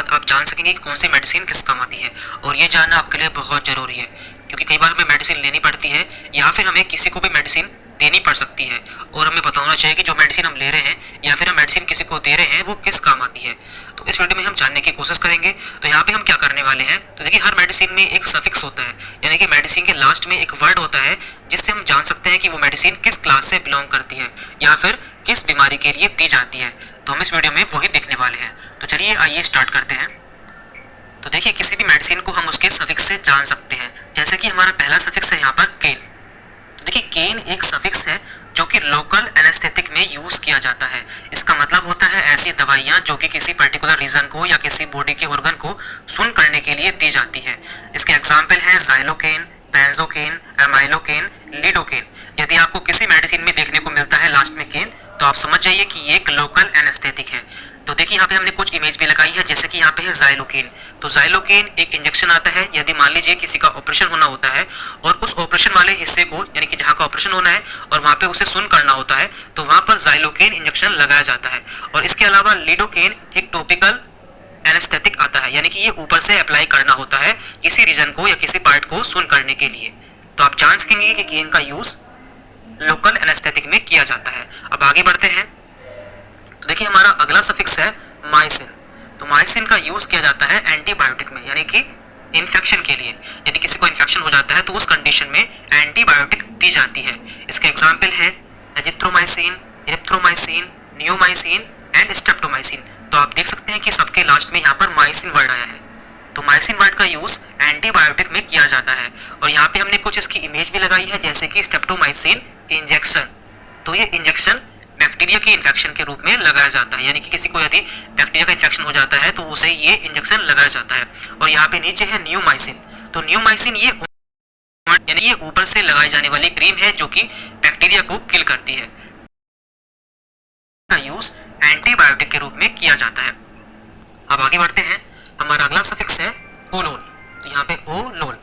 बाद आप जान सकेंगे कि कौन सी मेडिसिन किस काम आती है। और ये जानना आपके लिए बहुत ज़रूरी है, क्योंकि कई बार हमें मेडिसिन लेनी पड़ती है या फिर हमें किसी को भी मेडिसिन देनी पड़ सकती है, और हमें पता होना चाहिए कि जो मेडिसिन हम ले रहे हैं या फिर हम मेडिसिन किसी को दे रहे हैं वो किस काम आती है। तो इस वीडियो में हम जानने की कोशिश करेंगे। तो यहाँ पे हम क्या करने वाले हैं, तो देखिए हर मेडिसिन में एक सफिक्स होता है, यानी कि मेडिसिन के लास्ट में एक वर्ड होता है जिससे हम जान सकते हैं कि वो मेडिसिन किस क्लास से बिलोंग करती है या फिर किस बीमारी के लिए दी जाती है। तो हम इस वीडियो में वही देखने वाले हैं। तो चलिए आइए स्टार्ट करते हैं। तो देखिए किसी भी मेडिसिन को हम उसके सफिक्स से जान सकते हैं, जैसे कि हमारा पहला सफिक्स है यहाँ पर केन। तो देखिए केन एक सफिक्स है जो कि लोकल एनेस्थेटिक में यूज किया जाता है। इसका मतलब होता है ऐसी दवाइयाँ जो कि किसी पर्टिकुलर रीजन को या किसी बॉडी के ऑर्गन को सुन करने के लिए दी जाती है। इसके एग्जाम्पल हैं ज़ाइलोकेन, बेंजोकेन, एमाइलोकेन, लिडोकेन। यदि आपको किसी मेडिसिन में देखने को मिलता है लास्ट में केन, तो आप समझ जाइए कि ये एक लोकल एनेस्थेटिक है। तो देखिए यहाँ पे हमने कुछ इमेज भी लगाई है, जैसे कि यहाँ पे है ज़ाइलोकेन। तो ज़ाइलोकेन एक इंजेक्शन आता है यदि मान लीजिए किसी का ऑपरेशन होना होता है और उस ऑपरेशन वाले हिस्से को, यानी कि जहाँ का ऑपरेशन होना है और वहाँ पे उसे सुन करना होता है, तो वहाँ पर ज़ाइलोकेन इंजेक्शन लगाया जाता है। और इसके अलावा लिडोकेन एक टॉपिकल एनेस्थेटिक आता है, यानी कि ये ऊपर से अप्लाई करना होता है किसी रीजन को या किसी पार्ट को सुन करने के लिए। तो आप जान सकेंगे कि केन का यूज लोकल एनेस्थेटिक में किया जाता है। अब आगे बढ़ते हैं। तो देखिए हमारा अगला सफिक्स है माइसिन। तो माइसिन का यूज किया जाता है एंटीबायोटिक में, यानी कि इन्फेक्शन के लिए। यदि किसी को इन्फेक्शन हो जाता है तो उस कंडीशन में एंटीबायोटिक दी जाती है। इसके एग्जाम्पल है azithromycin, erythromycin, neomycin and streptomycin. तो आप देख सकते हैं कि सबके लास्ट में यहाँ पर माइसिन वर्ड आया है। तो माइसिन वर्ड का यूज एंटीबायोटिक में किया जाता है। और यहाँ पे हमने कुछ इसकी इमेज भी लगाई है, जैसे कि स्ट्रेप्टोमाइसिन इंजेक्शन। तो ये इंजेक्शन बैक्टीरिया के इन्फेक्शन के रूप में लगाया जाता है, यानी कि किसी को यदि बैक्टीरिया का इन्फेक्शन हो जाता है तो उसे ये इंजेक्शन लगाया जाता है। और यहाँ पे नीचे है नियोमाइसिन। तो नियोमाइसिन ये यानी ये ऊपर से लगाई जाने वाली क्रीम है जो कि बैक्टीरिया को किल करती है। का यूज एंटीबायोटिक के रूप में किया जाता है। अब आगे बढ़ते हैं। हमारा अगला सफिक्स है ओलोल। तो यहाँ पे ओलोल,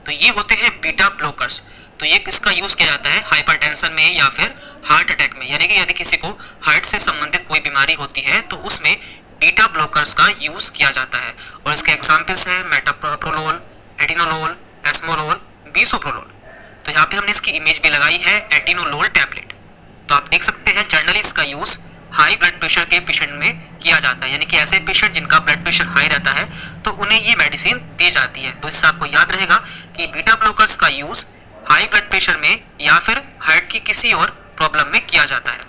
तो ये होते हैं बीटा ब्लॉकर्स। तो ये किसका यूज किया जाता है हाइपरटेंशन में या फिर हार्ट अटैक में, यानी कि यदि किसी को हार्ट से संबंधित कोई बीमारी होती है तो उसमें बीटा ब्लॉकर्स का यूज किया जाता है। और इसके एग्जांपल्स हैं मेटाप्रोलोल, एटिनोलोल, एस्मोलोल, बिसोप्रोलोल। तो यहाँ पे हमने इसकी इमेज भी लगाई है एटिनोलोल टैबलेट। तो आप देख सकते हैं जनरली इसका यूज हाई ब्लड प्रेशर के पेशेंट में किया जाता है, यानी कि ऐसे पेशेंट जिनका ब्लड प्रेशर हाई रहता है तो उन्हें ये मेडिसिन दी जाती है। तो इससे आपको याद रहेगा कि बीटा ब्लॉकर्स का यूज हाई ब्लड प्रेशर में या फिर हार्ट की किसी और प्रॉब्लम में किया जाता है।